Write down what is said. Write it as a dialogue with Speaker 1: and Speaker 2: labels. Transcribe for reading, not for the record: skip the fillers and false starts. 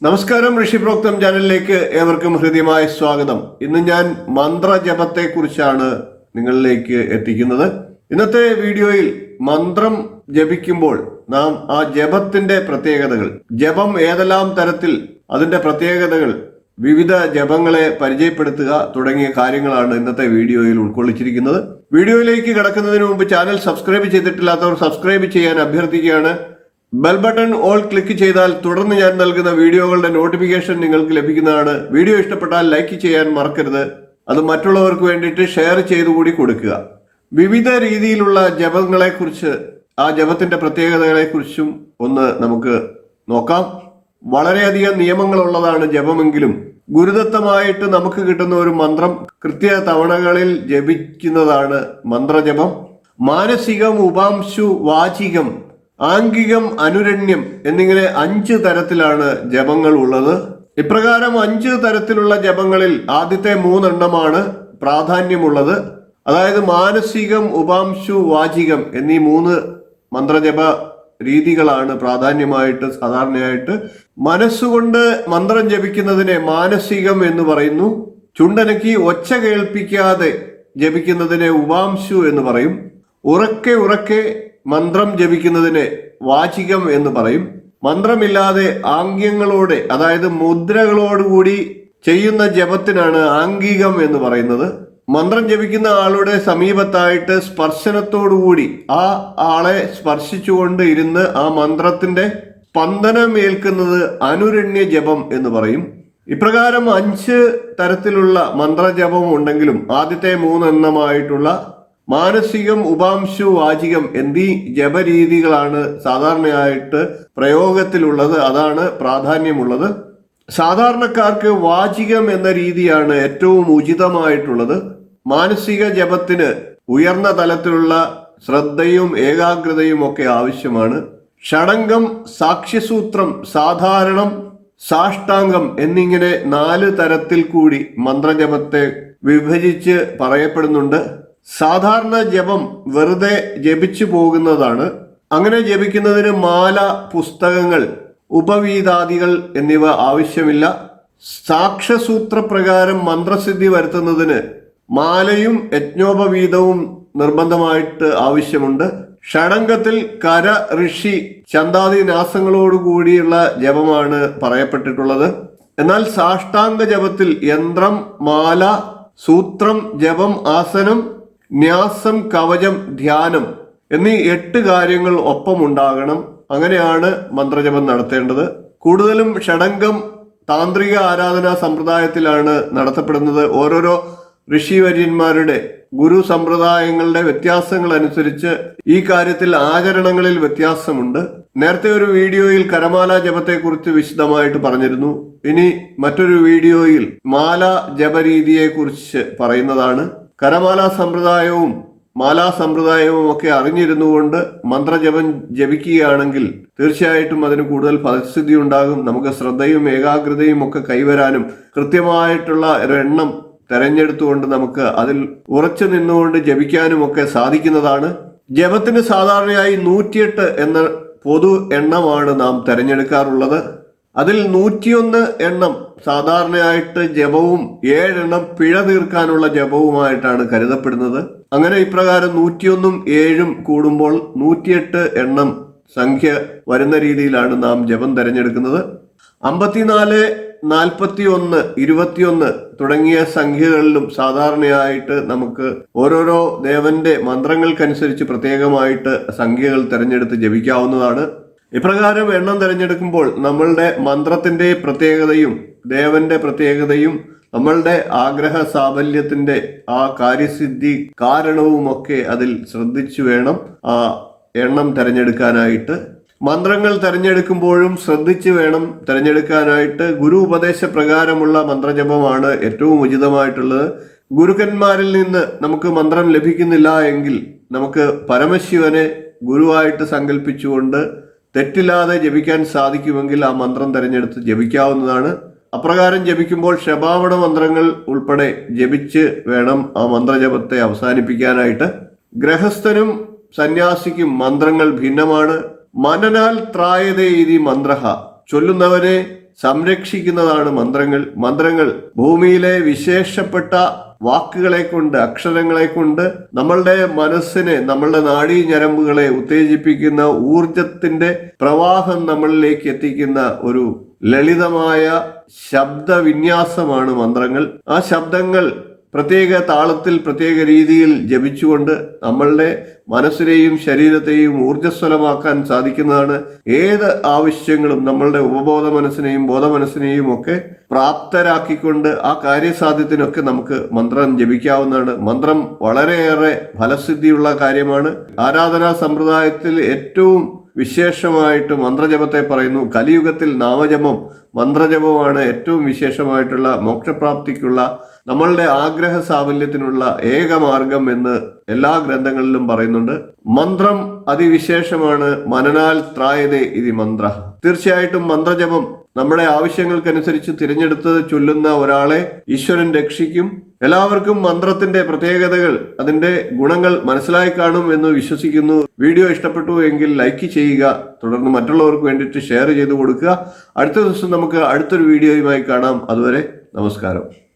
Speaker 1: നമസ്കാരം, ഋഷിപ്രോക്തം ചാനലിലേക്ക് ഏവർക്കും ഹൃദ്യമായ സ്വാഗതം. ഇന്ന് ഞാൻ മന്ത്രജപത്തെ കുറിച്ചാണ് നിങ്ങളിലേക്ക് എത്തിക്കുന്നത്. ഇന്നത്തെ വീഡിയോയിൽ മന്ത്രം ജപിക്കുമ്പോൾ നാം ആ ജപത്തിന്റെ പ്രത്യേകതകൾ, ജപം ഏതെല്ലാം തരത്തിൽ, അതിന്റെ പ്രത്യേകതകൾ, വിവിധ ജപങ്ങളെ പരിചയപ്പെടുത്തുക തുടങ്ങിയ കാര്യങ്ങളാണ് ഇന്നത്തെ വീഡിയോയിൽ ഉൾക്കൊള്ളിച്ചിരിക്കുന്നത്. വീഡിയോയിലേക്ക് കടക്കുന്നതിന് മുമ്പ് ചാനൽ സബ്സ്ക്രൈബ് ചെയ്തിട്ടില്ലാത്തവർ സബ്സ്ക്രൈബ് ചെയ്യാൻ അഭ്യർത്ഥിക്കുകയാണ്. ബെൽ ബട്ടൺ ഓൾ ക്ലിക്ക് ചെയ്താൽ തുടർന്ന് ഞാൻ നൽകുന്ന വീഡിയോകളുടെ നോട്ടിഫിക്കേഷൻ നിങ്ങൾക്ക് ലഭിക്കുന്നതാണ്. വീഡിയോ ഇഷ്ടപ്പെട്ടാൽ ലൈക്ക് ചെയ്യാൻ മറക്കരുത്. അത് മറ്റുള്ളവർക്ക് വേണ്ടിയിട്ട് ഷെയർ ചെയ്തുകൂടി കൊടുക്കുക. വിവിധ രീതിയിലുള്ള ജപങ്ങളെക്കുറിച്ച്, ആ ജപത്തിന്റെ പ്രത്യേകതകളെക്കുറിച്ചും ഒന്ന് നമുക്ക് നോക്കാം. വളരെയധികം നിയമങ്ങളുള്ളതാണ് ജപമെങ്കിലും ഗുരുദത്തമായിട്ട് നമുക്ക് കിട്ടുന്ന ഒരു മന്ത്രം കൃത്യ തവണകളിൽ ജപിക്കുന്നതാണ് മന്ത്രജപം. മാനസികം, ഉപാംശു, വാചികം, ആംഗികം, അനുരണ്യം എന്നിങ്ങനെ 5 തരത്തിലാണ് ജപങ്ങൾ ഉള്ളത്. ഇപ്രകാരം 5 തരത്തിലുള്ള ജപങ്ങളിൽ ആദ്യത്തെ 3 എണ്ണമാണ് പ്രാധാന്യമുള്ളത്. അതായത് മാനസികം, ഉപാംശു, വാചികം എന്നീ 3 മന്ത്രജപ രീതികളാണ് പ്രാധാന്യമായിട്ട് സാധാരണയായിട്ട്. മനസ്സുകൊണ്ട് മന്ത്രം ജപിക്കുന്നതിനെ മാനസികം എന്ന് പറയുന്നു. ചുണ്ടനക്കി ഒച്ച കേൾപ്പിക്കാതെ ജപിക്കുന്നതിനെ ഉപാംശു എന്ന് പറയും. ഉറക്കെ മന്ത്രം ജപിക്കുന്നതിനെ വാചികം എന്ന് പറയും. മന്ത്രമില്ലാതെ ആംഗ്യങ്ങളോടെ, അതായത് മുദ്രകളോടുകൂടി ചെയ്യുന്ന ജപത്തിനാണ് ആംഗികം എന്ന് പറയുന്നത്. മന്ത്രം ജപിക്കുന്ന ആളുടെ സമീപത്തായിട്ട് സ്പർശനത്തോടുകൂടി ആ ആളെ സ്പർശിച്ചുകൊണ്ട് ഇരുന്ന് ആ മന്ത്രത്തിന്റെ സ്പന്ദനം ഏൽക്കുന്നത് അനുരണ്യ ജപം എന്ന് പറയും. ഇപ്രകാരം 5 തരത്തിലുള്ള മന്ത്രജപം ഉണ്ടെങ്കിലും ആദ്യത്തെ 3 എണ്ണമായിട്ടുള്ള മാനസികം, ഉപാംശു, വാചികം എന്നീ ജപരീതികളാണ് സാധാരണയായിട്ട് പ്രയോഗത്തിലുള്ളത്. അതാണ് പ്രാധാന്യമുള്ളത്. സാധാരണക്കാർക്ക് വാചികം എന്ന രീതിയാണ് ഏറ്റവും ഉചിതമായിട്ടുള്ളത്. മാനസിക ജപത്തിന് ഉയർന്ന തലത്തിലുള്ള ശ്രദ്ധയും ഏകാഗ്രതയും ഒക്കെ ആവശ്യമാണ്. ഷഡംഗം, സാക്ഷ്യസൂത്രം, സാധാരണം, സാഷ്ടാംഗം എന്നിങ്ങനെ 4 തരത്തിൽ കൂടി മന്ത്രജപത്തെ വിഭജിച്ച് പറയപ്പെടുന്നുണ്ട്. സാധാരണ ജപം വെറുതെ ജപിച്ചു പോകുന്നതാണ്. അങ്ങനെ ജപിക്കുന്നതിന് മാല, പുസ്തകങ്ങൾ, ഉപവീതാദികൾ എന്നിവ ആവശ്യമില്ല. സാക്ഷ്യസൂത്രപ്രകാരം മന്ത്രസിദ്ധി വരുത്തുന്നതിന് മാലയും യജ്ഞോപവീതവും നിർബന്ധമായിട്ട് ആവശ്യമുണ്ട്. ഷഡംഗത്തിൽ കര, ഋഷി, ചന്ദാദിനാസങ്ങളോടുകൂടിയുള്ള ജപമാണ് പറയപ്പെട്ടിട്ടുള്ളത്. എന്നാൽ സാഷ്ടാംഗ ജപത്തിൽ യന്ത്രം, മാല, സൂത്രം, ജപം, ആസനം, ന്യാസം, കവചം, ധ്യാനം എന്നീ 8 കാര്യങ്ങൾ ഒപ്പമുണ്ടാകണം. അങ്ങനെയാണ് മന്ത്രജപം നടത്തേണ്ടത്. കൂടുതലും ഷഡംഗം താന്ത്രിക ആരാധനാ സമ്പ്രദായത്തിലാണ് നടത്തപ്പെടുന്നത്. ഓരോരോ ഋഷിവര്യന്മാരുടെ ഗുരു സമ്പ്രദായങ്ങളുടെ വ്യത്യാസങ്ങൾ അനുസരിച്ച് ഈ കാര്യത്തിൽ ആചരണങ്ങളിൽ വ്യത്യാസമുണ്ട്. നേരത്തെ ഒരു വീഡിയോയിൽ കരമാല ജപത്തെക്കുറിച്ച് വിശദമായിട്ട് പറഞ്ഞിരുന്നു. ഇനി മറ്റൊരു വീഡിയോയിൽ മാല ജപരീതിയെ കുറിച്ച് പറയുന്നതാണ്. കരമാല സമ്പ്രദായവും മാലാ സമ്പ്രദായവും ഒക്കെ അറിഞ്ഞിരുന്നുകൊണ്ട് മന്ത്രജപം ജപിക്കുകയാണെങ്കിൽ തീർച്ചയായിട്ടും അതിന് കൂടുതൽ ഫലസിദ്ധി ഉണ്ടാകും. നമുക്ക് ശ്രദ്ധയും ഏകാഗ്രതയും ഒക്കെ കൈവരാനും കൃത്യമായിട്ടുള്ള ഒരു എണ്ണം തെരഞ്ഞെടുത്തുകൊണ്ട് നമുക്ക് അതിൽ ഉറച്ചു നിന്നുകൊണ്ട് ജപിക്കാനും ഒക്കെ സാധിക്കുന്നതാണ്. ജപത്തിന് സാധാരണയായി 108 എന്ന പൊതു എണ്ണമാണ് നാം തെരഞ്ഞെടുക്കാറുള്ളത്. അതിൽ 101 എണ്ണം സാധാരണയായിട്ട് ജപവും 7 എണ്ണം പിഴ തീർക്കാനുള്ള ജപവുമായിട്ടാണ് കരുതപ്പെടുന്നത്. അങ്ങനെ ഇപ്രകാരം 101ഉം 7ഉം കൂടുമ്പോൾ 108 എണ്ണം സംഖ്യ വരുന്ന രീതിയിലാണ് നാം ജപം തിരഞ്ഞെടുക്കുന്നത്. 54, 41, 21 തുടങ്ങിയ സംഖ്യകളിലും സാധാരണയായിട്ട് നമുക്ക് ഓരോരോ ദേവന്റെ മന്ത്രങ്ങൾക്കനുസരിച്ച് പ്രത്യേകമായിട്ട് സംഖ്യകൾ തിരഞ്ഞെടുത്ത് ജപിക്കാവുന്നതാണ്. ഇപ്രകാരം എണ്ണം തിരഞ്ഞെടുക്കുമ്പോൾ നമ്മളുടെ മന്ത്രത്തിന്റെ പ്രത്യേകതയും ദേവന്റെ പ്രത്യേകതയും നമ്മളുടെ ആഗ്രഹ സാഫല്യത്തിന്റെ ആ കാര്യസിദ്ധി കാരണവുമൊക്കെ അതിൽ ശ്രദ്ധിച്ചു വേണം ആ എണ്ണം തിരഞ്ഞെടുക്കാനായിട്ട്. മന്ത്രങ്ങൾ തിരഞ്ഞെടുക്കുമ്പോഴും ശ്രദ്ധിച്ചു വേണം തിരഞ്ഞെടുക്കാനായിട്ട്. ഗുരു ഉപദേശപ്രകാരമുള്ള മന്ത്രജപമാണ് ഏറ്റവും ഉചിതമായിട്ടുള്ളത്. ഗുരുക്കന്മാരിൽ നിന്ന് നമുക്ക് മന്ത്രം ലഭിക്കുന്നില്ല എങ്കിൽ നമുക്ക് പരമശിവനെ ഗുരുവായിട്ട് സങ്കല്പിച്ചുകൊണ്ട് തെറ്റില്ലാതെ ജപിക്കാൻ സാധിക്കുമെങ്കിൽ ആ മന്ത്രം തിരഞ്ഞെടുത്ത് ജപിക്കാവുന്നതാണ്. അപ്രകാരം ജപിക്കുമ്പോൾ ക്ഷമാപണ മന്ത്രങ്ങൾ ഉൾപ്പെടെ ജപിച്ച് വേണം ആ മന്ത്രജപത്തെ അവസാനിപ്പിക്കാനായിട്ട്. ഗൃഹസ്ഥനും സന്യാസിക്കും മന്ത്രങ്ങൾ ഭിന്നമാണ്. മനനാൽ ത്രായതേ ഇതി മന്ത്രഃ, ചൊല്ലുന്നവനെ സംരക്ഷിക്കുന്നതാണ് മന്ത്രങ്ങൾ. മന്ത്രങ്ങൾ ഭൂമിയിലെ വിശേഷപ്പെട്ട വാക്കുകളെ കൊണ്ട്, അക്ഷരങ്ങളെ കൊണ്ട് നമ്മളുടെ മനസ്സിനെ, നമ്മളുടെ നാഡീ ഞരമ്പുകളെ ഉത്തേജിപ്പിക്കുന്ന ഊർജത്തിന്റെ പ്രവാഹം നമ്മളിലേക്ക് എത്തിക്കുന്ന ഒരു ലളിതമായ ശബ്ദവിന്യാസമാണ് മന്ത്രങ്ങൾ. ആ ശബ്ദങ്ങൾ പ്രത്യേക താളത്തിൽ പ്രത്യേക രീതിയിൽ ജപിച്ചുകൊണ്ട് നമ്മളുടെ മനസ്സിനെയും ശരീരത്തെയും ഊർജ്ജസ്വലമാക്കാൻ സാധിക്കുന്നതാണ്. ഏത് ആവശ്യങ്ങളും നമ്മളുടെ ഉപബോധ മനസ്സിനെയും ബോധമനസ്സിനെയും ഒക്കെ പ്രാപ്തരാക്കിക്കൊണ്ട് ആ കാര്യസാധ്യത്തിനൊക്കെ നമുക്ക് മന്ത്രം ജപിക്കാവുന്നതാണ്. മന്ത്രം വളരെയേറെ ഫലസിദ്ധിയുള്ള കാര്യമാണ്. ആരാധനാ സമ്പ്രദായത്തിൽ ഏറ്റവും വിശേഷമായിട്ട് മന്ത്രജപത്തെ പറയുന്നു. കലിയുഗത്തിൽ നാമജപം, മന്ത്രജപമാണ് ഏറ്റവും വിശേഷമായിട്ടുള്ള മോക്ഷപ്രാപ്തിക്കുള്ള, നമ്മളുടെ ആഗ്രഹ സാഫല്യത്തിനുള്ള ഏകമാർഗം എന്ന് എല്ലാ ഗ്രന്ഥങ്ങളിലും പറയുന്നുണ്ട്. മന്ത്രം അതിവിശേഷമാണ്. മനനാൽ ത്രായതേ ഇതി മന്ത്ര. തീർച്ചയായിട്ടും മന്ത്രജപം നമ്മുടെ ആവശ്യങ്ങൾക്കനുസരിച്ച് തിരഞ്ഞെടുത്ത് ചൊല്ലുന്ന ഒരാളെ ഈശ്വരൻ രക്ഷിക്കും. എല്ലാവർക്കും മന്ത്രത്തിന്റെ പ്രത്യേകതകൾ, അതിന്റെ ഗുണങ്ങൾ മനസ്സിലായി കാണും എന്ന് വിശ്വസിക്കുന്നു. വീഡിയോ ഇഷ്ടപ്പെട്ടു എങ്കിൽ ലൈക്ക് ചെയ്യുക. തുടർന്ന് മറ്റുള്ളവർക്ക് വേണ്ടിയിട്ട് ഷെയർ ചെയ്ത് കൊടുക്കുക. അടുത്ത ദിവസം നമുക്ക് അടുത്തൊരു വീഡിയോയുമായി കാണാം. അതുവരെ നമസ്കാരം.